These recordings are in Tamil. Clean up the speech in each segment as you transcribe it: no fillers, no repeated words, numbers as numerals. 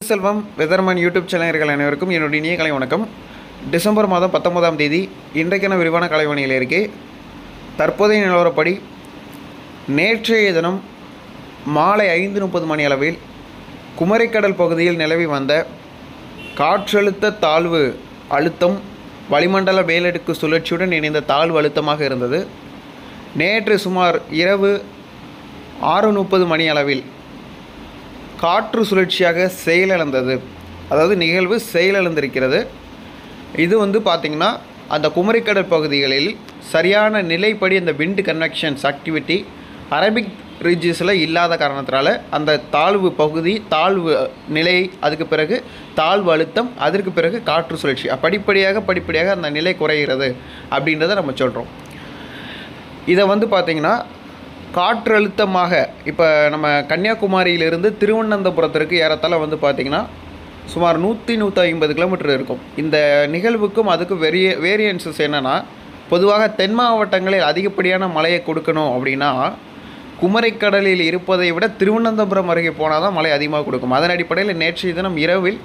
செல்வம் வெதர்மேன் யூடியூப் சேனல்கள் அனைவருக்கும் என்னுடைய இனிய கலை வணக்கம். டிசம்பர் மாதம் 19ஆம் தேதி இன்றைக்கான விரிவான கலைவணியில் இருக்கே. தற்போதைய நிலவரப்படி நேற்றைய தினம் மாலை 5:30 மணி அளவில் குமரிக்கடல் பகுதியில் நிலவி வந்த காற்றழுத்த தாழ்வு அழுத்தம் வளிமண்டல மேலடுக்கு சுழற்சியுடன் இணைந்த தாழ்வு அழுத்தமாக இருந்தது. நேற்று சுமார் இரவு 6:30 மணி அளவில் காற்று சுழற்சியாக செயலிழந்தது. அதாவது நிகழ்வு செயலிழந்திருக்கிறது. இது பார்த்திங்கன்னா அந்த குமரிக்கடல் பகுதிகளில் சரியான நிலைப்படி அந்த விண்ட் கன்வெக்ஷன்ஸ் ஆக்டிவிட்டி அரபிக் ரிஜிஸில் இல்லாத காரணத்தினால அந்த தாழ்வு பகுதி தாழ்வு நிலை, அதுக்கு பிறகு தாழ்வு அழுத்தம், அதற்கு பிறகு காற்று சுழற்சி படிப்படியாக அந்த நிலை குறைகிறது அப்படின்றத நம்ம சொல்கிறோம். இதை பார்த்திங்கன்னா காற்றழுத்தமாக இப்போ நம்ம கன்னியாகுமரியிலிருந்து திருவனந்தபுரத்திற்கு ஏறத்தாழ பார்த்திங்கன்னா சுமார் 100-150 கிலோமீட்டர் இருக்கும். இந்த நிகழ்வுக்கும் அதுக்கும் வேரியன்ஸஸ் என்னென்னா, பொதுவாக தென் மாவட்டங்களில் அதிகப்படியான மழையை கொடுக்கணும் அப்படின்னா குமரிக்கடலில் இருப்பதை விட திருவனந்தபுரம் அருகே போனால் தான் மழை அதிகமாக கொடுக்கும். அதன் அடிப்படையில் நேற்றைய தினம் இரவில்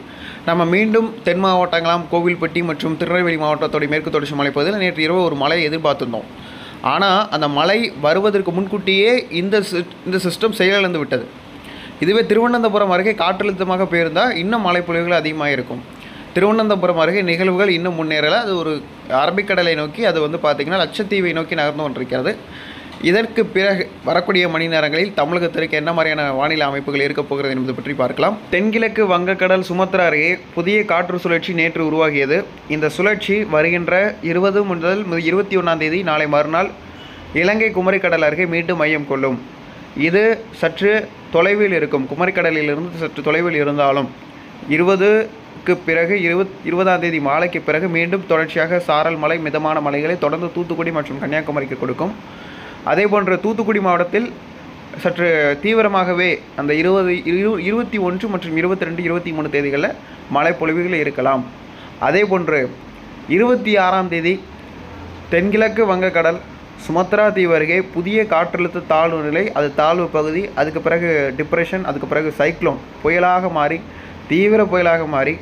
நம்ம மீண்டும் தென் மாவட்டங்களாம் கோவில்பட்டி மற்றும் திருநெல்வேலி மாவட்டத்தோடைய மேற்கு தொடர்ச்சி மலைப்பகுதியில் நேற்று இரவு ஒரு மழையை எதிர்பார்த்துருந்தோம். ஆனால் அந்த மழை வருவதற்கு முன்கூட்டியே இந்த சிஸ்டம் செயலிழந்து விட்டது. இதுவே திருவனந்தபுரம் அருகே காற்றழுத்தமாக போயிருந்தால் இன்னும் மழைப்பொழிவுகள் அதிகமாக இருக்கும். திருவனந்தபுரம் அருகே நிகழ்வுகள் இன்னும் முன்னேறலை. அது ஒரு அரபிக்கடலை நோக்கி அது பார்த்திங்கன்னா லட்சத்தீவை நோக்கி நகர்ந்து கொண்டிருக்கிறது. இதற்கு பிறகு வரக்கூடிய மணி நேரங்களில் தமிழகத்திற்கு என்ன மாதிரியான வானிலை அமைப்புகள் இருக்கப் போகிறது என்பது பற்றி பார்க்கலாம். தென்கிழக்கு வங்கக்கடல் சுமத்ரா அருகே புதிய காற்று சுழற்சி நேற்று உருவாகியது. இந்த சுழற்சி வருகின்ற 20 முதல் 21ஆம் தேதி நாளை மறுநாள் இலங்கை குமரிக்கடல் அருகே மீண்டும் மையம் கொள்ளும். இது சற்று தொலைவில் இருக்கும். குமரிக்கடலிலிருந்து சற்று தொலைவில் இருந்தாலும் 20க்கு பிறகு 20ஆம் தேதி மாலைக்கு பிறகு மீண்டும் தொடர்ச்சியாக சாரல் மழை, மிதமான மழைகளை தொடர்ந்து தூத்துக்குடி மற்றும் கன்னியாகுமரிக்கு கொடுக்கும். அதேபோன்று தூத்துக்குடி மாவட்டத்தில் சற்று தீவிரமாகவே அந்த 21 மற்றும் 22, 23 தேதிகளில் மழை பொழிவுகள் இருக்கலாம். அதேபோன்று 26ஆம் தேதி தென்கிழக்கு வங்கக்கடல் சுமத்ரா தீவு அருகே புதிய காற்றழுத்த தாழ்வு நிலை, அது தாழ்வு பகுதி, அதுக்கு பிறகு டிப்ரெஷன், அதுக்கு பிறகு சைக்ளோன் புயலாக மாறி தீவிர புயலாக மாறி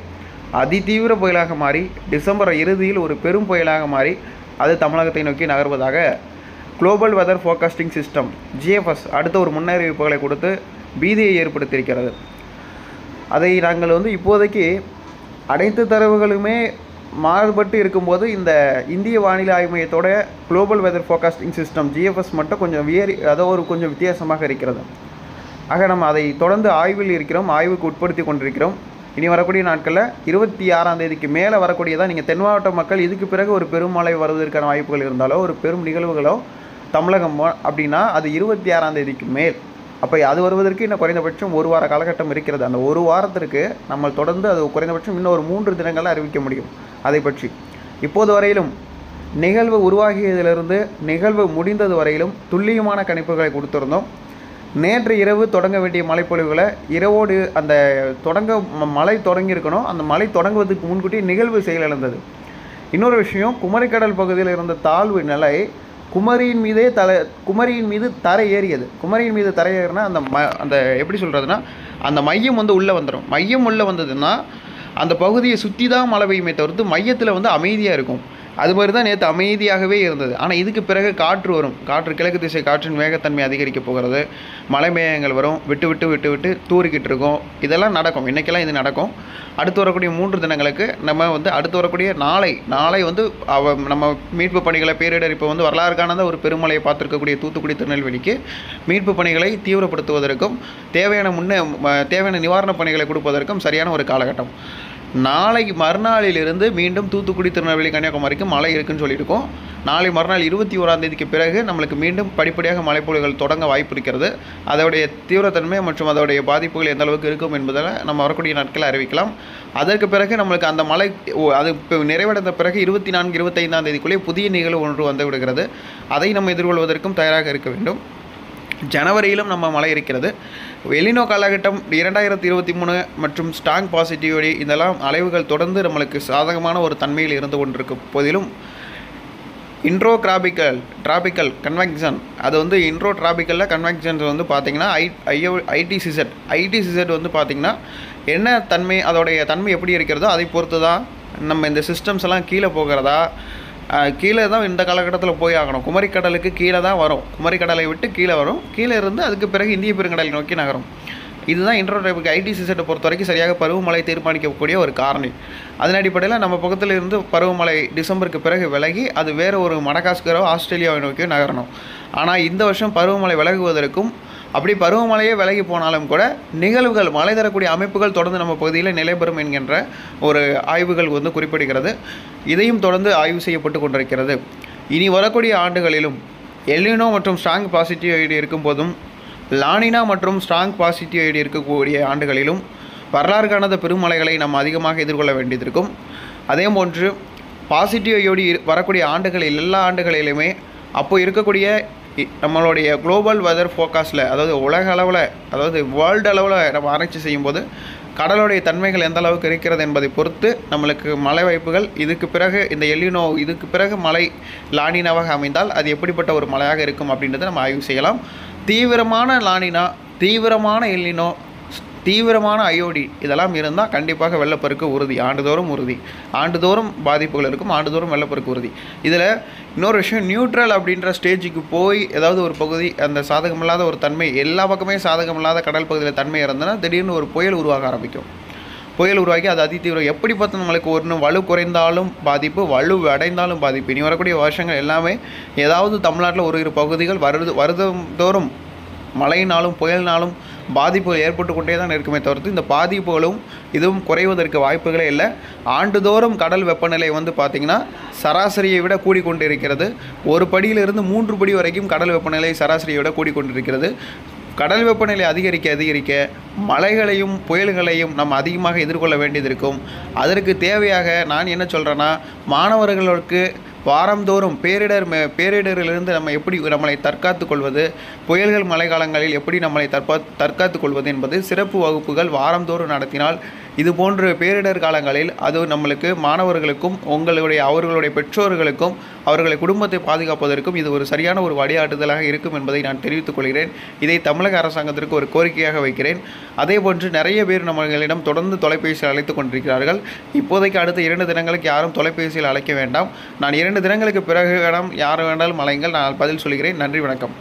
அதிதீவிர புயலாக மாறி டிசம்பர் இறுதியில் ஒரு பெரும் புயலாக மாறி அது தமிழகத்தை நோக்கி நகர்வதாக global weather forecasting system GFS அடுத்த ஒரு முன்னறிவிப்புகளை கொடுத்து பீதியை ஏற்படுத்தியிருக்கிறது. அதை நாங்கள் இப்போதைக்கு அனைத்து தரவுகளுமே மாறுபட்டு இருக்கும்போது இந்த இந்திய வானிலை ஆய்வு மையத்தோட global weather forecasting system GFS மட்டும் கொஞ்சம் கொஞ்சம் வித்தியாசமாக இருக்கிறது. ஆக நம்ம அதை தொடர்ந்து ஆய்வில் இருக்கிறோம், ஆய்வுக்கு உட்படுத்தி கொண்டிருக்கிறோம். இனி வரக்கூடிய நாட்களில் 26ஆம் தேதிக்கு மேலே வரக்கூடியதான் நீங்கள் தென் மாவட்ட மக்கள் இதுக்கு பிறகு ஒரு பெரும் மழை வருவதற்கான வாய்ப்புகள் இருந்தாலோ ஒரு பெரும் நிகழ்வுகளோ தமிழகம் அப்படின்னா அது 26ஆம் தேதிக்கு மேல். அப்போ அது வருவதற்கு இன்னும் குறைந்தபட்சம் ஒரு வார காலகட்டம் இருக்கிறது. அந்த ஒரு வாரத்திற்கு நம்ம தொடர்ந்து அது குறைந்தபட்சம் இன்னும் ஒரு 3 தினங்களில் அறிவிக்க முடியும். அதை பற்றி இப்போது வரையிலும் நிகழ்வு உருவாகியதிலிருந்து நிகழ்வு முடிந்தது வரையிலும் துல்லியமான கணிப்புகளை கொடுத்துருந்தோம். நேற்று இரவு தொடங்க வேண்டிய மழைப்பொழிவுகளை இரவோடு அந்த மழை தொடங்கியிருக்கணும். அந்த மழை தொடங்குவதற்கு முன்கூட்டி நிகழ்வு செயலிழந்தது. இன்னொரு விஷயம், குமரிக்கடல் பகுதியில் இருந்த தாழ்வு நிலை குமரியின் மீது தரை ஏறியது. குமரியின் மீது தரை ஏறினா அந்த எப்படி சொல்கிறதுனா அந்த மையம் உள்ளே வந்துடும். மையம் உள்ளே வந்ததுன்னா அந்த பகுதியை சுற்றி தான் மழை பெய்யுமே தவிர்த்து மையத்தில் அமைதியாக இருக்கும். அது மாதிரி தான் நேற்று அமைதியாகவே இருந்தது. ஆனால் இதுக்கு பிறகு காற்று வரும். கிழக்கு திசை காற்றின் வேகத்தன்மை அதிகரிக்க போகிறது. மழை மேகங்கள் வரும், விட்டு தூரிக்கிட்டு இருக்கும். இதெல்லாம் நடக்கும். இன்றைக்கெல்லாம் இது நடக்கும். அடுத்து வரக்கூடிய 3 தினங்களுக்கு நம்ம அடுத்து வரக்கூடிய நாளை நம்ம மீட்பு பணிகளை பேரிடர் இப்போ வரலாறு காணாத ஒரு பெருமழையை பார்த்துருக்கக்கூடிய தூத்துக்குடி திருநெல்வேலிக்கு மீட்பு பணிகளை தீவிரப்படுத்துவதற்கும் தேவையான நிவாரணப் பணிகளை கொடுப்பதற்கும் சரியான ஒரு காலகட்டம். நாளை மறுநாளிலிருந்து மீண்டும் தூத்துக்குடி திருநெல்வேலி கன்னியாகுமரிக்கு மழை இருக்குன்னு சொல்லியிருக்கோம். நாளை மறுநாள் 21ஆம் தேதிக்கு பிறகு நம்மளுக்கு மீண்டும் படிப்படியாக மழைப்பொழிவுகள் தொடங்க வாய்ப்பு இருக்கிறது. அதோடைய தீவிரத்தன்மை மற்றும் அதோடைய பாதிப்புகள் எந்த அளவுக்கு இருக்கும் என்பதில் நம்ம வரக்கூடிய நாட்களில் அறிவிக்கலாம். அதற்கு பிறகு நம்மளுக்கு அந்த மழை அது நிறைவடைந்த பிறகு 24, 25ஆம் தேதிக்குள்ளே புதிய நிகழ்வு ஒன்று வந்து விடுகிறது. அதை நம்ம எதிர்கொள்வதற்கும் தயாராக இருக்க வேண்டும். ஜனவரியிலும் நம்ம மழை இருக்கிறது. எலினோ காலகட்டம் 2023 மற்றும் ஸ்ட்ராங் பாசிட்டிவிட்டி இதெல்லாம் அலைவுகள் தொடர்ந்து நம்மளுக்கு சாதகமான ஒரு தன்மையில் இருந்து கொண்டிருக்கும் போதிலும் டிராபிக்கல் கன்வெக்ஷன். அது வந்து இன்ட்ரோ டிராபிக்கலில் கன்வெக்ஷன்ஸ் வந்து பார்த்திங்கன்னா ஐடிசிசெட் வந்து பார்த்திங்கன்னா என்ன தன்மை, அதோடைய தன்மை எப்படி இருக்கிறதோ அதை பொறுத்து தான் நம்ம இந்த சிஸ்டம்ஸ் எல்லாம் கீழே போகிறதா, கீழே தான் இந்த காலகட்டத்தில் போய் ஆகணும். குமரிக்கடலுக்கு கீழே தான் வரும், குமரிக்கடலை விட்டு கீழே வரும், கீழே இருந்து அதுக்கு பிறகு இந்திய பெருங்கடலை நோக்கி நகரும். இதுதான் இன்ட்ரோ டிராபிக் ஐடிசிசெட்டை பொறுத்த வரைக்கும் சரியாக பருவமழை தீர்மானிக்கக்கூடிய ஒரு காரணி. அதன் அடிப்படையில் நம்ம பக்கத்தில் இருந்து பருவமழை டிசம்பருக்கு பிறகு விலகி அது வேறு ஒரு மடகாஸ்கரோ ஆஸ்திரேலியாவை நோக்கியோ நகரணும். ஆனால் இந்த வருஷம் பருவமழை விலகுவதற்கும் அப்படி பருவமழையே விலகி போனாலும் கூட நிகழ்வுகள், மழை தரக்கூடிய அமைப்புகள் தொடர்ந்து நம்ம பகுதியில் நிலைபெறும் என்கின்ற ஒரு ஆய்வுகள் வந்து குறிப்பிடுகிறது. இதையும் தொடர்ந்து ஆய்வு செய்யப்பட்டு கொண்டிருக்கிறது. இனி வரக்கூடிய ஆண்டுகளிலும் எல்னினோ மற்றும் ஸ்ட்ராங் பாசிட்டிவ் ஐடி இருக்கும் போதும் லானினா மற்றும் ஸ்ட்ராங் பாசிட்டிவ் ஐடி இருக்கக்கூடிய ஆண்டுகளிலும் வரலாறு காணாத பெருமழைகளை நம்ம அதிகமாக எதிர்கொள்ள வேண்டியது அதே போன்று பாசிட்டிவ் ஐடி வரக்கூடிய ஆண்டுகளில் எல்லா ஆண்டுகளிலுமே அப்போ இருக்கக்கூடிய நம்மளுடைய குளோபல் வெதர் ஃபோர்காஸ்ட்டில், அதாவது உலக அளவில், அதாவது வேர்ல்டு அளவில் நம்ம ஆராய்ச்சி செய்யும்போது கடலுடைய தன்மைகள் எந்த அளவுக்கு இருக்கிறது என்பதை பொறுத்து நம்மளுக்கு மழை வாய்ப்புகள், இதுக்கு பிறகு இந்த எல்னினோ, இதுக்கு பிறகு மழை லானினாவாக அமைந்தால் அது எப்படிப்பட்ட ஒரு மழையாக இருக்கும் அப்படின்றத நம்ம ஆய்வு செய்யலாம். தீவிரமான லானினா, தீவிரமான எல்னினோ, தீவிரமான ஐஓடி இதெல்லாம் இருந்தால் கண்டிப்பாக வெள்ளப்பெருக்கு உறுதி, ஆண்டுதோறும் உறுதி, ஆண்டுதோறும் பாதிப்புகள் இருக்கும், ஆண்டுதோறும் வெள்ளப்பெருக்கு உறுதி. இதில் இன்னொரு விஷயம், நியூட்ரல் அப்படின்ற ஸ்டேஜுக்கு போய் ஏதாவது ஒரு பகுதி அந்த சாதகமில்லாத ஒரு தன்மை, எல்லா பக்கமே சாதகமில்லாத கடல் பகுதியில் தன்மை இருந்ததுன்னா திடீர்னு ஒரு புயல் உருவாக ஆரம்பிக்கும். புயல் உருவாக்கி அது அதிதீவிரம், எப்படி பார்த்து நம்மளுக்கு ஒன்று வலு குறைந்தாலும் பாதிப்பு, வலு அடைந்தாலும் பாதிப்பு. இனி வரக்கூடிய வருஷங்கள் எல்லாமே ஏதாவது தமிழ்நாட்டில் ஒரு இரு பகுதிகள் வருடந்தோறும் மழையினாலும் புயலினாலும் பாதிப்புகள் ஏற்பட்டு கொண்டே தான் இருக்குமே தவிர்த்து இந்த பாதிப்புகளும் இதுவும் குறைவதற்கு வாய்ப்புகளே இல்லை. ஆண்டுதோறும் கடல் வெப்பநிலை வந்து பார்த்திங்கன்னா சராசரியை விட கூடிக்கொண்டு இருக்கிறது. ஒரு படியிலிருந்து 3 படி வரைக்கும் கடல் வெப்பநிலை சராசரியை விட கூடிக்கொண்டிருக்கிறது. கடல் வெப்பநிலை அதிகரிக்க மழைகளையும் புயல்களையும் நம்ம அதிகமாக எதிர்கொள்ள வேண்டியது இருக்கும். அதற்கு தேவையாக நான் என்ன சொல்கிறேன்னா, மாணவர்களுக்கு வாரந்தோறும் பேரிடரிலிருந்து நம்ம எப்படி நம்மளை தற்காத்து கொள்வது, புயல்கள் மழை காலங்களில் எப்படி நம்மளை தற்காத்து கொள்வது என்பது சிறப்பு வகுப்புகள் வாரந்தோறும் நடத்தினால் இது போன்ற பேரிடர் காலங்களில் அது நம்மளுக்கு மாணவர்களுக்கும் அவர்களுடைய பெற்றோர்களுக்கும் அவர்களை குடும்பத்தை பாதுகாப்பதற்கும் இது ஒரு சரியான ஒரு வழிகாட்டுதலாக இருக்கும் என்பதை நான் தெரிவித்துக் கொள்கிறேன். இதை தமிழக அரசாங்கத்திற்கு ஒரு கோரிக்கையாக வைக்கிறேன். அதே போன்று நிறைய பேர் நம்மளிடம் தொடர்ந்து தொலைபேசியில் அழைத்து கொண்டிருக்கிறார்கள். இப்போதைக்கு அடுத்த 2 தினங்களுக்கு யாரும் தொலைபேசியில் அழைக்க வேண்டாம். நான் 2 தினங்களுக்கு பிறகு யார் வேண்டாலும் அழைங்கள், நான் பதில் சொல்கிறேன். நன்றி, வணக்கம்.